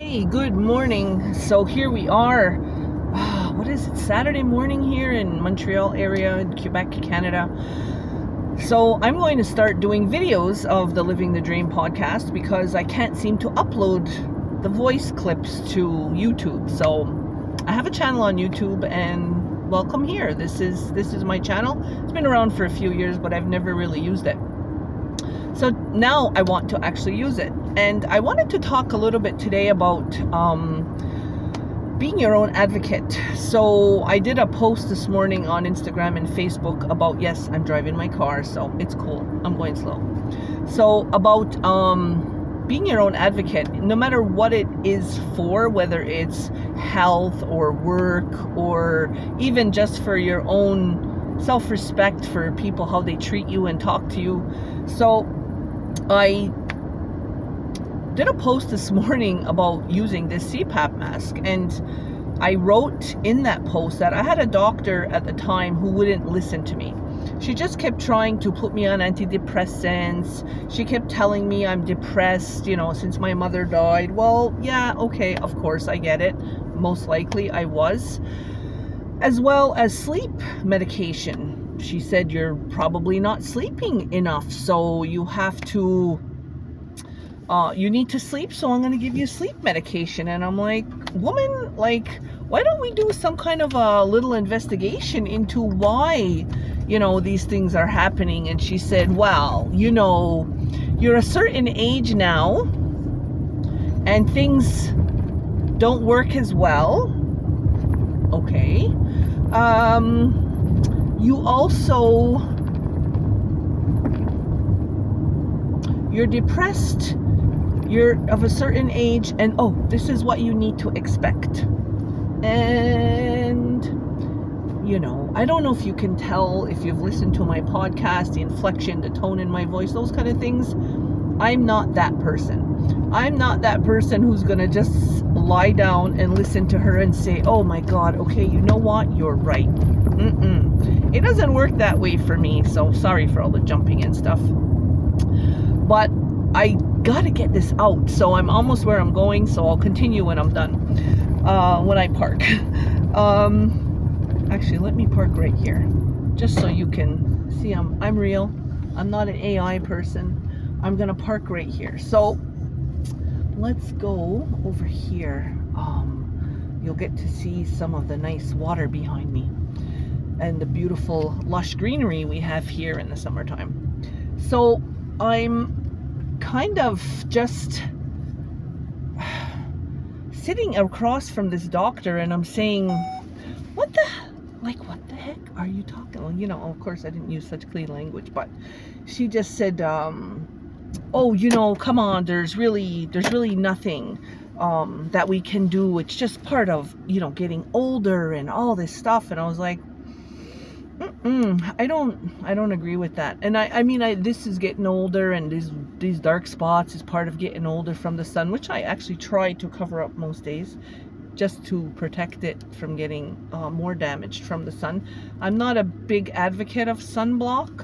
Hey, good morning. So here we are. What is it? Saturday morning here in Montreal area in Quebec, Canada. So I'm going to start doing videos of the Living the Dream podcast because I can't seem to upload the voice clips to YouTube. So I have a channel on YouTube and welcome here. This is my channel. It's been around for a few years, but I've never really used it. So now I want to actually use it. And I wanted to talk a little bit today about being your own advocate. So I did a post this morning on Instagram and Facebook about, yes, I'm driving my car, so it's cool. I'm going slow. So about being your own advocate, no matter what it is for, whether it's health or work or even just for your own self-respect for people, how they treat you and talk to you. So I did a post this morning about using this CPAP mask, and I wrote in that post that I had a doctor at the time who wouldn't listen to me. She just kept trying to put me on antidepressants. She kept telling me I'm depressed, since my mother died. Well, yeah, okay, of course, I get it. Most likely I was. As well as sleep medication. She said you're probably not sleeping enough, so you have to you need to sleep, so I'm going to give you sleep medication. And I'm like, woman, why don't we do some kind of a little investigation into why, these things are happening? And she said, well, you're a certain age now and things don't work as well. Okay. You also, you're depressed, you're of a certain age, and this is what you need to expect. And I don't know if you can tell, if you've listened to my podcast, the inflection, the tone in my voice, those kind of things. I'm not that person. I'm not that person who's gonna just lie down and listen to her and say, oh my God, okay, you know what, you're right. It doesn't work that way for me, so sorry for all the jumping and stuff. But I gotta get this out, so I'm almost where I'm going, so I'll continue when I'm done, when I park. Actually, let me park right here, just so you can see I'm real. I'm not an AI person. I'm gonna park right here. So let's go over here. You'll get to see some of the nice water behind me and the beautiful lush greenery we have here in the summertime. So I'm kind of just sitting across from this doctor, and I'm saying, what the heck are you talking? Well, of course I didn't use such clean language, but she just said, come on, there's really nothing that we can do. It's just part of, getting older and all this stuff. And I was like, I don't agree with that. And I mean, this is getting older, and these dark spots is part of getting older from the sun, which I actually try to cover up most days, just to protect it from getting more damaged from the sun. I'm not a big advocate of sunblock.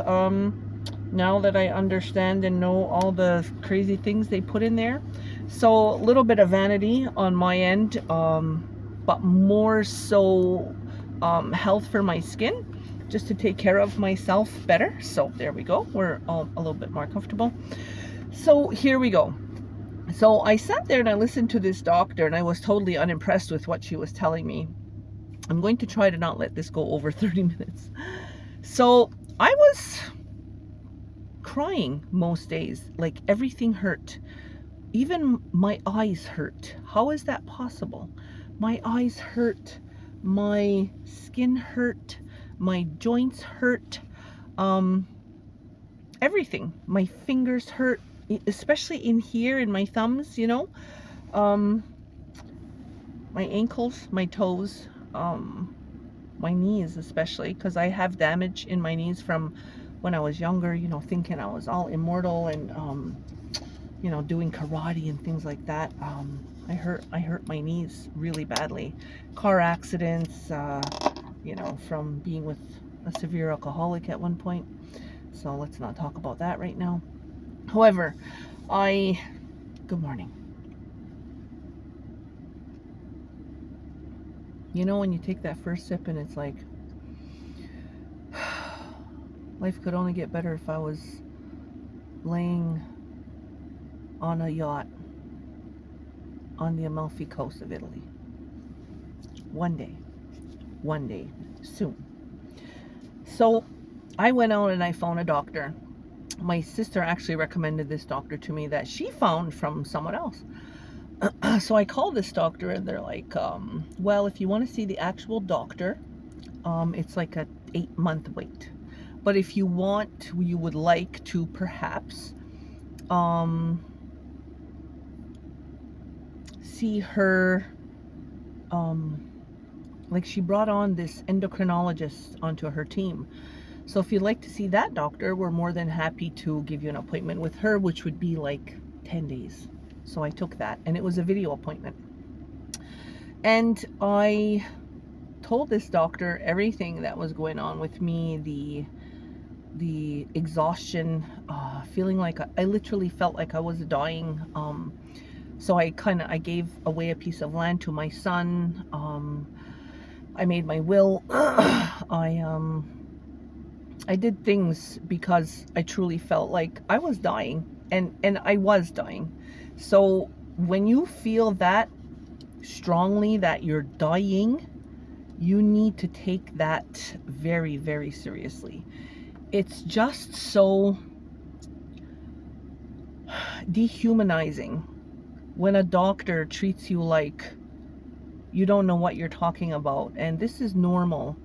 Now that I understand and know all the crazy things they put in there. So a little bit of vanity on my end, but more so health for my skin, just to take care of myself better. So there we go. We're all a little bit more comfortable. So here we go. So I sat there and I listened to this doctor, and I was totally unimpressed with what she was telling me. I'm going to try to not let this go over 30 minutes. So I was crying most days. Like, everything hurt. Even my eyes hurt. How is that possible? My eyes hurt. My skin hurt. My joints hurt. Everything. My fingers hurt, especially in here in my thumbs, my ankles, my toes, my knees especially, because I have damage in my knees from when I was younger, thinking I was all immortal and doing karate and things like that. I hurt my knees really badly. Car accidents, from being with a severe alcoholic at one point. So let's not talk about that right now. However, good morning. You know, when you take that first sip and it's like, life could only get better if I was laying on a yacht on the Amalfi Coast of Italy. One day, soon. So I went out and I found a doctor. My sister actually recommended this doctor to me that she found from someone else. So I called this doctor and they're like, well, if you want to see the actual doctor, it's like a 8-month wait. But if you would like to perhaps see her, like she brought on this endocrinologist onto her team. So if you'd like to see that doctor, we're more than happy to give you an appointment with her, which would be like 10 days. So I took that, and it was a video appointment. And I told this doctor everything that was going on with me, the exhaustion, feeling like I literally felt like I was dying. So I gave away a piece of land to my son. I made my will. I did things because I truly felt like I was dying, and I was dying. So when you feel that strongly that you're dying, you need to take that very, very seriously. It's just so dehumanizing when a doctor treats you like you don't know what you're talking about, and this is normal,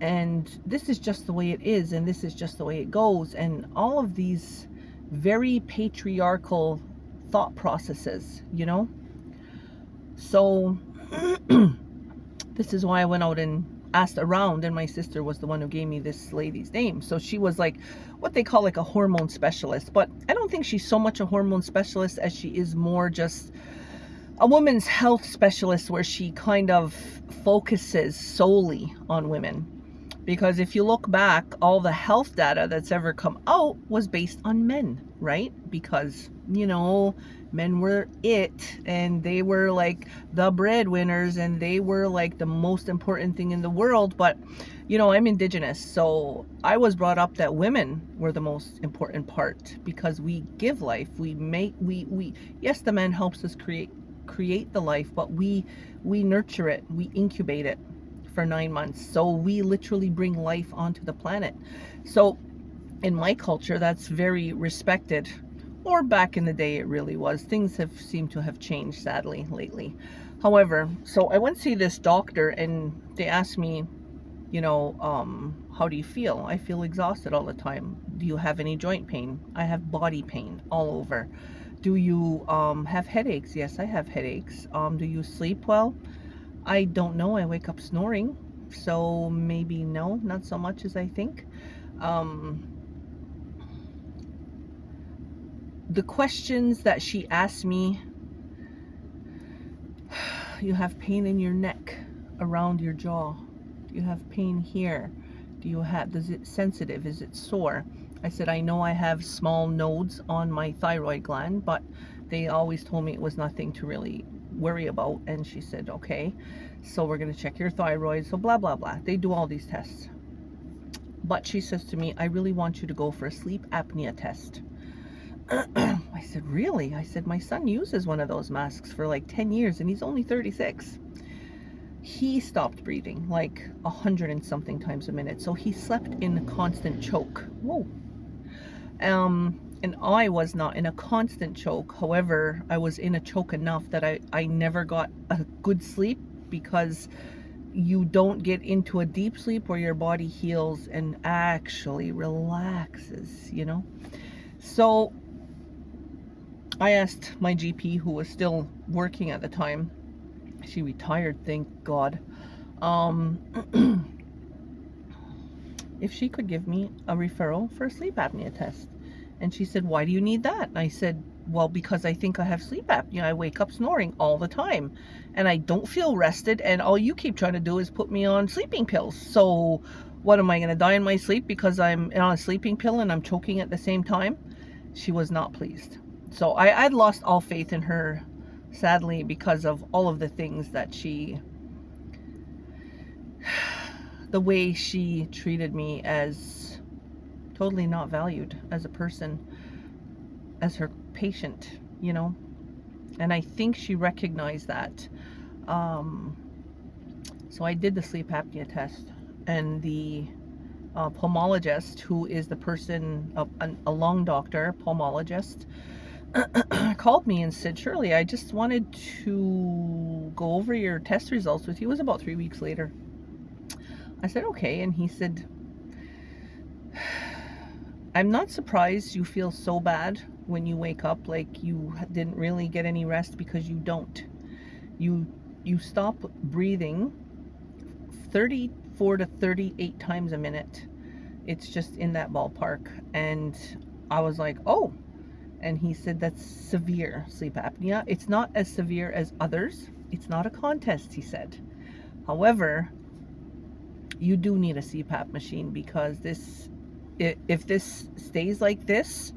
and this is just the way it is, and this is just the way it goes, and all of these very patriarchal thought processes, you know. So this is why I went out and asked around, and my sister was the one who gave me this lady's name. So she was like what they call like a hormone specialist, but I don't think she's so much a hormone specialist as she is more just a women's health specialist, where she kind of focuses solely on women. Because if you look back, all the health data that's ever come out was based on men, right? Because, you know, men were it, and they were like the breadwinners, and they were like the most important thing in the world. But, you know, I'm Indigenous, so I was brought up that women were the most important part, because we give life. Yes, the man helps us create the life, but we nurture it, we incubate it for 9 months. So we literally bring life onto the planet. So in my culture, that's very respected, or back in the day it really was. Things have seemed to have changed, sadly, lately. However, so I went to see this doctor, and they asked me, you know, how do you feel? I feel exhausted all the time. Do you have any joint pain? I have body pain all over. Do you have headaches? Yes, I have headaches. Do you sleep well? I don't know. I wake up snoring. So maybe no, not so much as I think. The questions that she asked me: you have pain in your neck, around your jaw. Do you have pain here? Is it sensitive? Is it sore? I said, I know I have small nodes on my thyroid gland, but they always told me it was nothing to really worry about. And she said, okay, so we're going to check your thyroid. So blah, blah, blah. They do all these tests. But she says to me, I really want you to go for a sleep apnea test. I said, really? I said, my son uses one of those masks for like 10 years, and he's only 36. He stopped breathing like 100 and something times a minute. So he slept in a constant choke. Whoa. And I was not in a constant choke. However, I was in a choke enough that I never got a good sleep, because you don't get into a deep sleep where your body heals and actually relaxes, you know. So I asked my GP, who was still working at the time. She retired, thank God. If she could give me a referral for a sleep apnea test. And she said, why do you need that? And I said, well, because I think I have sleep apnea. I wake up snoring all the time, and I don't feel rested, and all you keep trying to do is put me on sleeping pills. So what, am I going to die in my sleep because I'm on a sleeping pill and I'm choking at the same time? She was not pleased. So I'd lost all faith in her, sadly, because of all of the things that she the way she treated me as totally not valued as a person, as her patient, you know. And I think she recognized that. So I did the sleep apnea test, and the pulmonologist, who is the person, a lung doctor, pulmonologist, called me and said, Shirley, I just wanted to go over your test results with you. It was about 3 weeks later. I said, okay. And he said, I'm not surprised you feel so bad when you wake up, like you didn't really get any rest, because you don't. You stop breathing 34 to 38 times a minute. It's just in that ballpark. And I was like, oh. And he said, that's severe sleep apnea. It's not as severe as others. It's not a contest, he said. However, you do need a CPAP machine, because if this stays like this,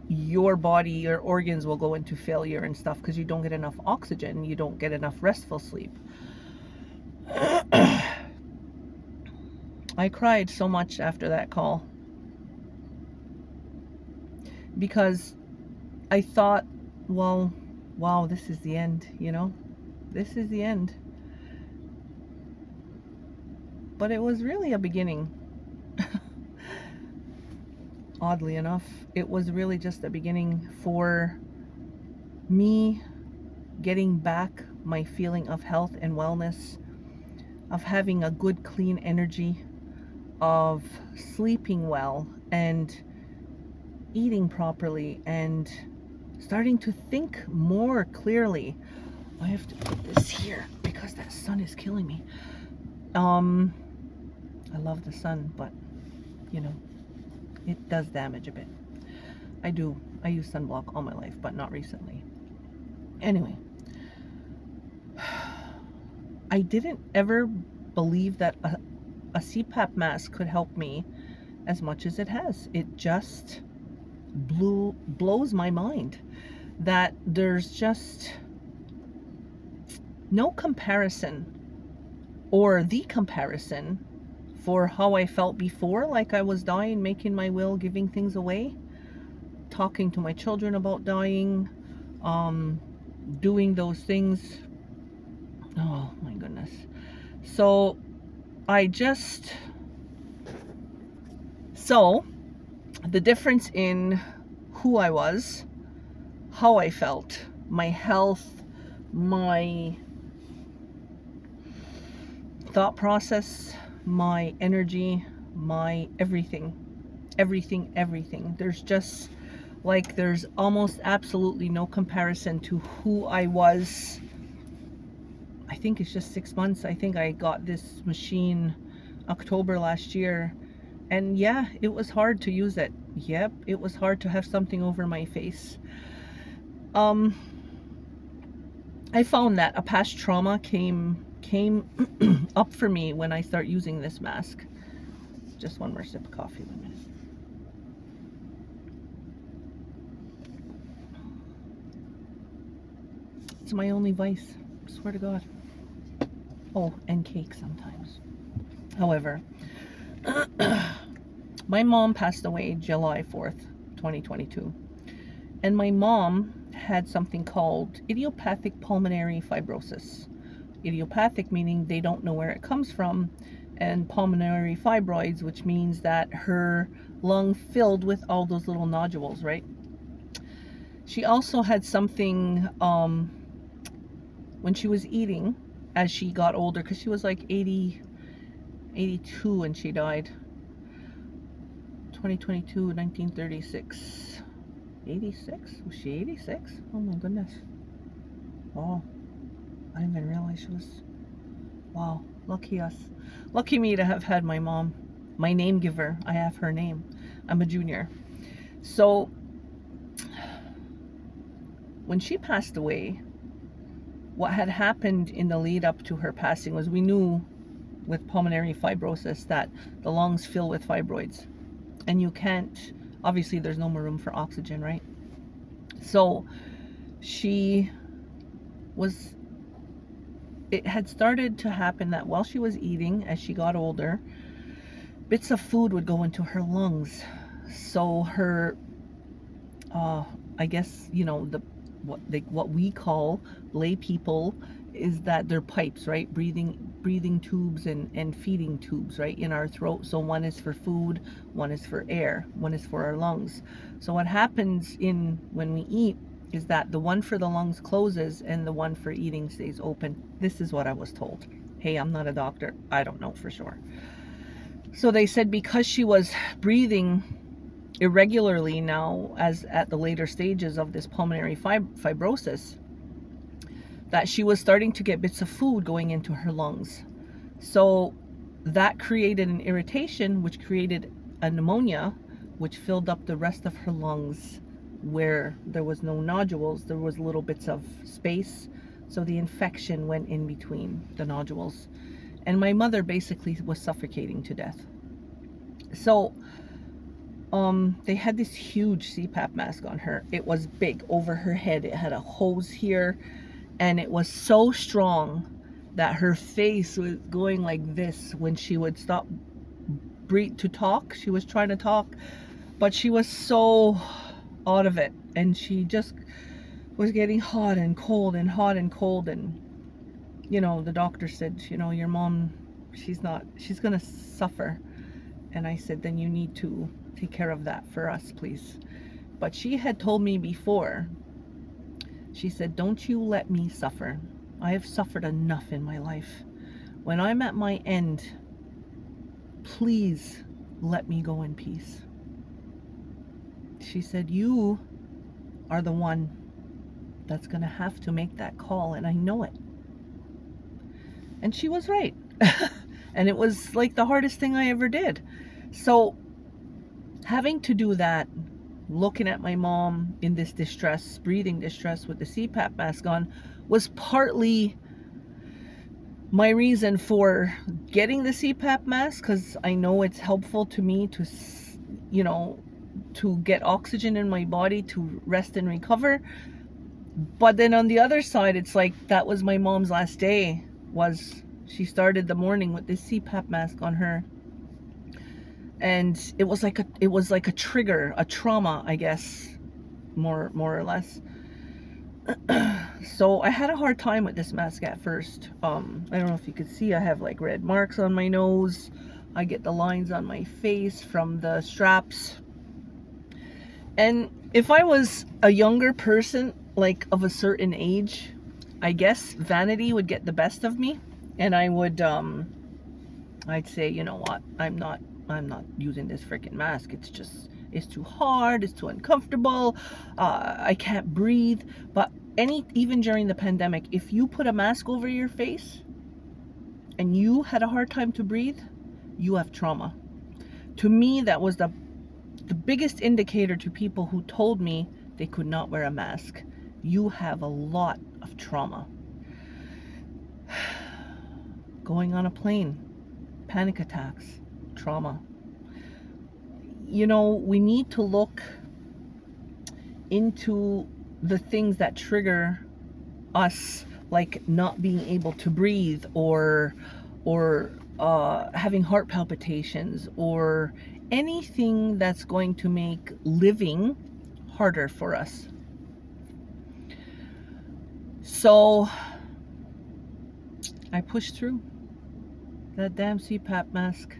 your body, your organs will go into failure and stuff, because you don't get enough oxygen, you don't get enough restful sleep. I cried so much after that call, because I thought, well, wow, this is the end, you know? This is the end. But it was really a beginning. Oddly enough, it was really just a beginning for me getting back my feeling of health and wellness, of having a good, clean energy, of sleeping well and eating properly, and starting to think more clearly. I have to put this here because that sun is killing me. I love the sun, but you know, it does damage a bit. I use sunblock all my life, but not recently. Anyway, I didn't ever believe that a CPAP mask could help me as much as it has. It just blows my mind that there's just no comparison, or the comparison, for how I felt before, like I was dying, making my will, giving things away, talking to my children about dying, doing those things. Oh my goodness. So the difference in who I was, how I felt, my health, my thought process, my energy, my everything. There's almost absolutely no comparison to who I was. I think it's just 6 months. I think I got this machine October last year. And yeah, it was hard to use it. Yep, it was hard to have something over my face. I found that a past trauma came up for me when I start using this mask. Just one more sip of coffee in a minute. It's my only vice, I swear to God. Oh, and cake sometimes. However, my mom passed away July 4th, 2022. And my mom had something called idiopathic pulmonary fibrosis. Idiopathic meaning they don't know where it comes from, and pulmonary fibroids, which means that her lung filled with all those little nodules, right? She also had something when she was eating as she got older, because she was like 82 when she died. 2022, 1936. 86? Was she 86? Oh my goodness. Wow. I didn't even realize she was... Wow. Lucky us. Lucky me to have had my mom. My name giver. I have her name. I'm a junior. So, when she passed away, what had happened in the lead up to her passing was, we knew with pulmonary fibrosis that the lungs fill with fibroids. And you can't, obviously there's no more room for oxygen, right? So she was it had started to happen that while she was eating, as she got older, bits of food would go into her lungs. So her, I guess, the what we call lay people is that they're pipes, right? Breathing tubes and feeding tubes, right, in our throat. So one is for food, one is for air, one is for our lungs. So what happens when we eat is that the one for the lungs closes and the one for eating stays open. This is what I was told. Hey, I'm not a doctor. I don't know for sure. So they said because she was breathing irregularly now, as at the later stages of this pulmonary fibrosis, that she was starting to get bits of food going into her lungs. So that created an irritation, which created a pneumonia, which filled up the rest of her lungs. Where there was no nodules, there was little bits of space. So the infection went in between the nodules. And my mother basically was suffocating to death. So they had this huge CPAP mask on her. It was big over her head. It had a hose here, and it was so strong that her face was going like this when she would stop breathe to talk. She was trying to talk, but she was so out of it, and she just was getting hot and cold and hot and cold. And the doctor said, your mom, she's gonna suffer. And I said, then you need to take care of that for us, please. But she had told me before, she said, don't you let me suffer. I have suffered enough in my life. When I'm at my end, please let me go in peace. She said, you are the one that's going to have to make that call, and I know it. And she was right. And it was like the hardest thing I ever did. So having to do that, looking at my mom in this distress, breathing distress with the CPAP mask on, was partly my reason for getting the CPAP mask, because I know it's helpful to me to get oxygen in my body to rest and recover. But then on the other side, it's like that was my mom's last day. She started the morning with this CPAP mask on her, and it was like a trigger, a trauma, I guess, more or less. So I had a hard time with this mask at first. I don't know if you could see, I have like red marks on my nose. I get the lines on my face from the straps. And if I was a younger person, like of a certain age, I guess vanity would get the best of me, and I would I'd say, you know what, I'm not using this freaking mask. It's too hard, it's too uncomfortable, I can't breathe. But even during the pandemic, if you put a mask over your face and you had a hard time to breathe, you have trauma. To me, that was the biggest indicator to people who told me they could not wear a mask. You have a lot of trauma. Going on a plane, panic attacks, trauma. We need to look into the things that trigger us, like not being able to breathe, or having heart palpitations, or anything that's going to make living harder for us. So I pushed through. That damn CPAP mask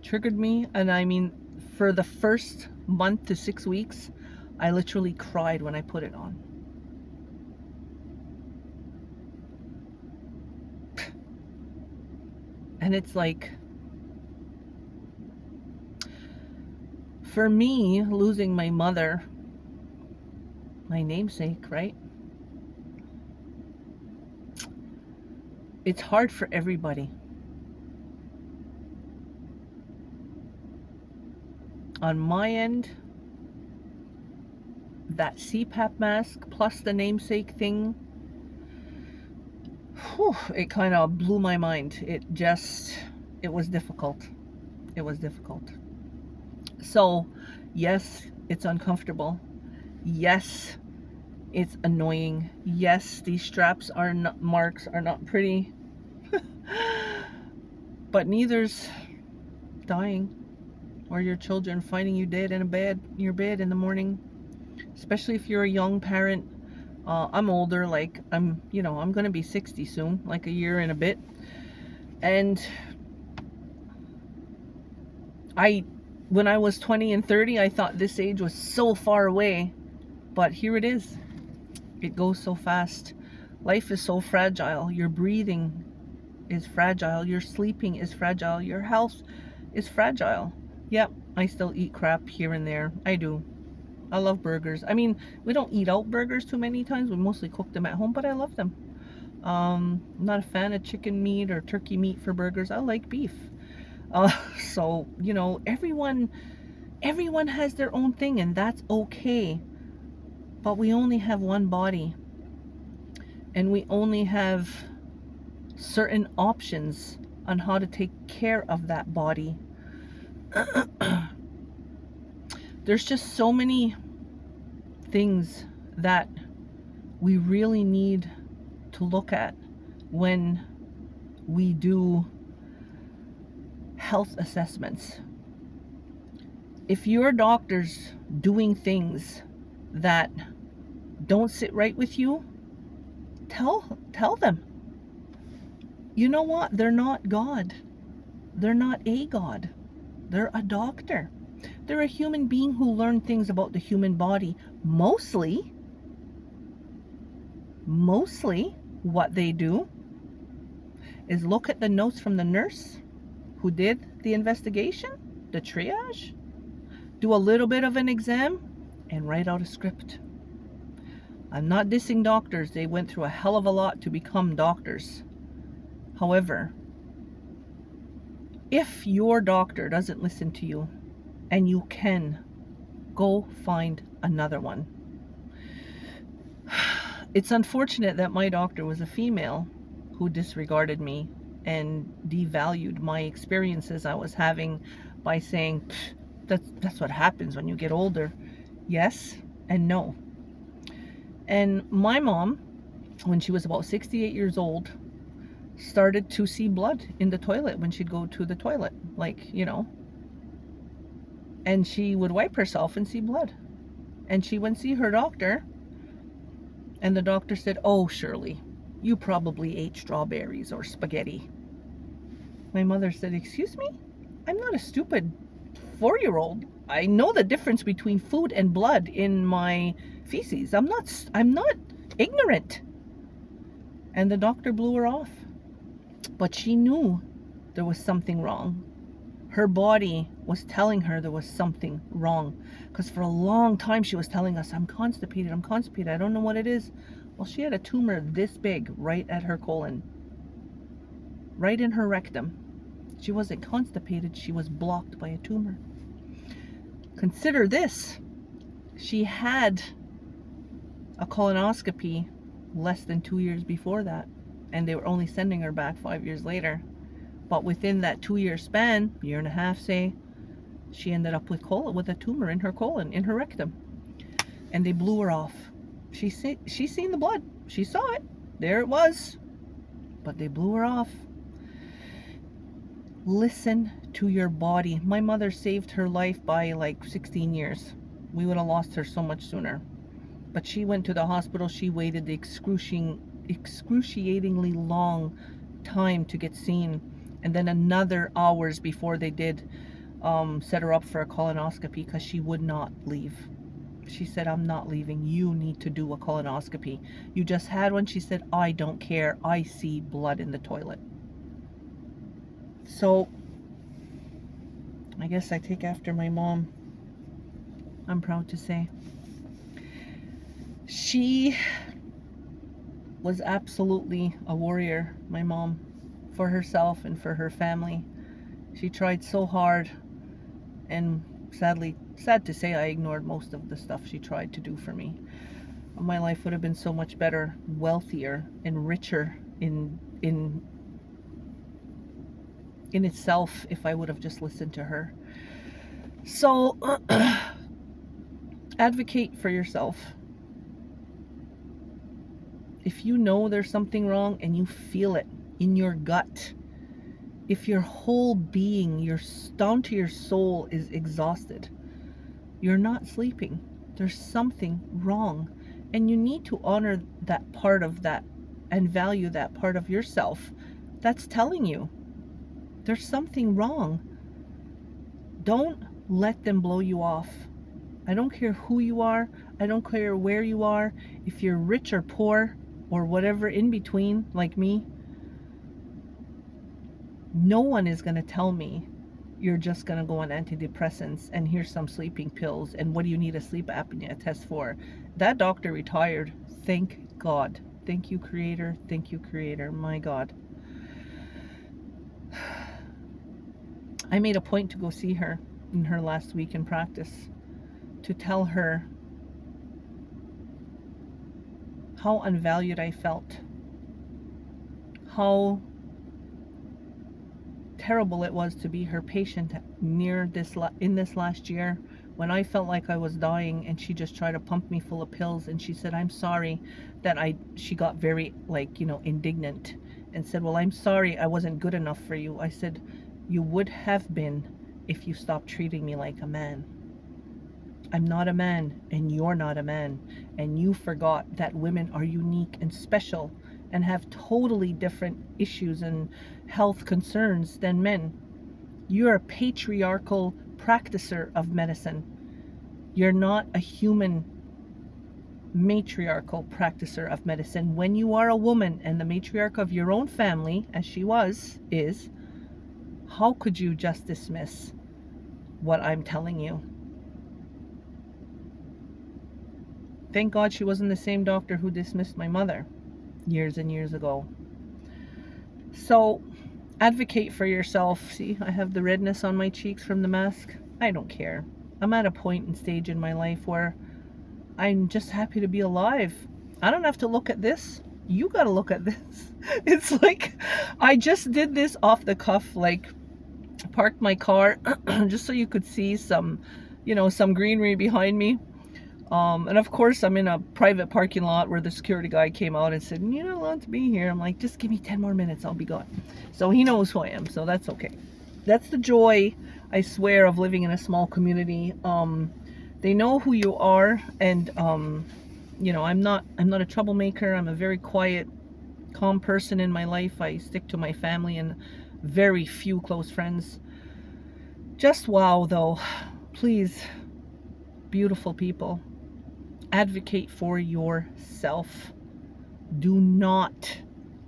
triggered me, and I mean, for the first month to 6 weeks, I literally cried when I put it on. And it's like, for me, losing my mother, my namesake, right? It's hard for everybody. On my end, that CPAP mask plus the namesake thing, it kind of blew my mind. It was difficult. It was difficult. So, yes, it's uncomfortable. Yes, it's annoying. Yes, these marks are not pretty. But neither's dying or your children finding you dead in your bed in the morning, especially if you're a young parent. I'm older, like I'm going to be 60 soon, like a year and a bit. And when I was 20 and 30, I thought this age was so far away, but here it is. It goes so fast. Life is so fragile. Your breathing is fragile. Your sleeping is fragile. Your health is fragile. Yep, I still eat crap here and there. I do. I love burgers. I mean, we don't eat out burgers too many times. We mostly cook them at home, but I love them. I'm not a fan of chicken meat or turkey meat for burgers. I like beef. So, everyone has their own thing, and that's okay. But we only have one body, and we only have certain options on how to take care of that body. There's just so many things that we really need to look at when we do health assessments. If your doctor's doing things that don't sit right with you, tell them. You know what? They're not God. They're not a God. They're a doctor. They're a human being who learned things about the human body. Mostly what they do is look at the notes from the nurse who did the investigation, the triage, do a little bit of an exam, and write out a script. I'm not dissing doctors. They went through a hell of a lot to become doctors. However, if your doctor doesn't listen to you, and you can, go find another one. It's unfortunate that my doctor was a female who disregarded me and devalued my experiences I was having by saying, that's what happens when you get older. Yes and no. And my mom, when she was about 68 years old, started to see blood in the toilet when she'd go to the toilet, and she would wipe herself and see blood. And she went see her doctor, and the doctor said, "Oh, Shirley, you probably ate strawberries or spaghetti." My mother said, "Excuse me? I'm not a stupid 4-year-old. I know the difference between food and blood in my feces. I'm not ignorant." And the doctor blew her off. But she knew there was something wrong. Her body was telling her there was something wrong. Because for a long time she was telling us, I'm constipated, I don't know what it is. Well, she had a tumor this big right at her colon. Right in her rectum. She wasn't constipated, she was blocked by a tumor. Consider this. She had a colonoscopy less than 2 years before that. And they were only sending her back 5 years later. But within that 2-year span, year and a half, say, she ended up with a tumor in her colon, in her rectum. And they blew her off. She seen the blood. She saw it. There it was. But they blew her off. Listen to your body. My mother saved her life by like 16 years. We would have lost her so much sooner. But she went to the hospital. She waited the excruciatingly long time to get seen, and then another hours before they did set her up for a colonoscopy because she would not leave. She said, "I'm not leaving. You need to do a colonoscopy. You just had one." She said, "I don't care. I see blood in the toilet." So I guess I take after my mom. I'm proud to say. She was absolutely a warrior, my mom, for herself and for her family. She tried so hard, and sad to say, I ignored most of the stuff she tried to do for me. My life would have been so much better, wealthier, and richer in itself if I would have just listened to her. So advocate for yourself. If you know there's something wrong and you feel it in your gut, if your whole being, down to your soul, is exhausted, you're not sleeping. There's something wrong. And you need to honor that part of that and value that part of yourself that's telling you there's something wrong. Don't let them blow you off. I don't care who you are. I don't care where you are. If you're rich or poor or whatever in between, like me, no one is going to tell me you're just going to go on antidepressants and here's some sleeping pills and what do you need a sleep apnea test for? That doctor retired. Thank God. Thank you, Creator. Thank you, Creator. My God. I made a point to go see her in her last week in practice to tell her how unvalued I felt, how terrible it was to be her patient in this last year when I felt like I was dying, and she just tried to pump me full of pills. And she said, I'm sorry that she got very indignant and said, well, I'm sorry I wasn't good enough for you. I said, you would have been if you stopped treating me like a man. I'm not a man and you're not a man, and you forgot that women are unique and special and have totally different issues and health concerns than men. You're a patriarchal practicer of medicine. You're not a human matriarchal practicer of medicine. When you are a woman and the matriarch of your own family, as she is, how could you just dismiss what I'm telling you? Thank God she wasn't the same doctor who dismissed my mother years and years ago. So advocate for yourself. See, I have the redness on my cheeks from the mask. I don't care. I'm at a point and stage in my life where I'm just happy to be alive. I don't have to look at this. You got to look at this. It's like I just did this off the cuff, like parked my car just so you could see some greenery behind me. And of course, I'm in a private parking lot where the security guy came out and said, you're not allowed to be here. I'm like, just give me 10 more minutes, I'll be gone. So he knows who I am, so that's okay. That's the joy, I swear, of living in a small community. They know who you are, and I'm not a troublemaker. I'm a very quiet, calm person in my life. I stick to my family and very few close friends. Just wow, though. Please, beautiful people, advocate for yourself. Do not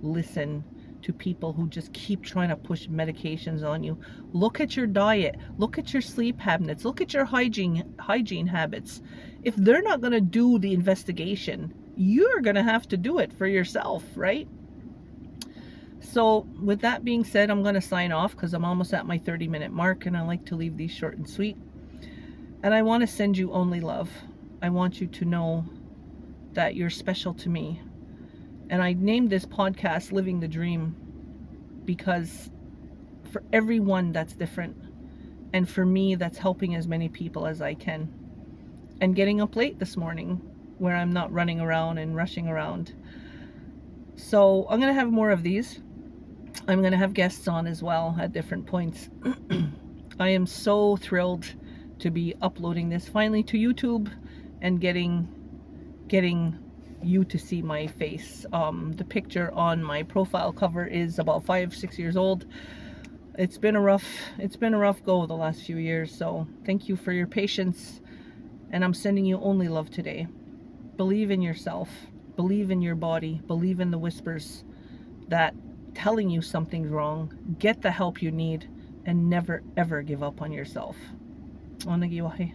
listen to people who just keep trying to push medications on you. Look at your diet. Look at your sleep habits. Look at your hygiene habits. If they're not going to do the investigation, you're going to have to do it for yourself, right? So with that being said, I'm going to sign off because I'm almost at my 30-minute mark, and I like to leave these short and sweet. And I want to send you only love. I want you to know that you're special to me. And I named this podcast Living the Dream because for everyone that's different. And for me, that's helping as many people as I can. And getting up late this morning where I'm not running around and rushing around. So I'm going to have more of these. I'm going to have guests on as well at different points. I am so thrilled to be uploading this finally to YouTube and getting you to see my face. The picture on my profile cover is about 5-6 years old. It's been a rough go the last few years, so thank you for your patience, and I'm sending you only love today. Believe in yourself, believe in your body, believe in the whispers that telling you something's wrong. Get the help you need, and never ever give up on yourself. Onagiwahe.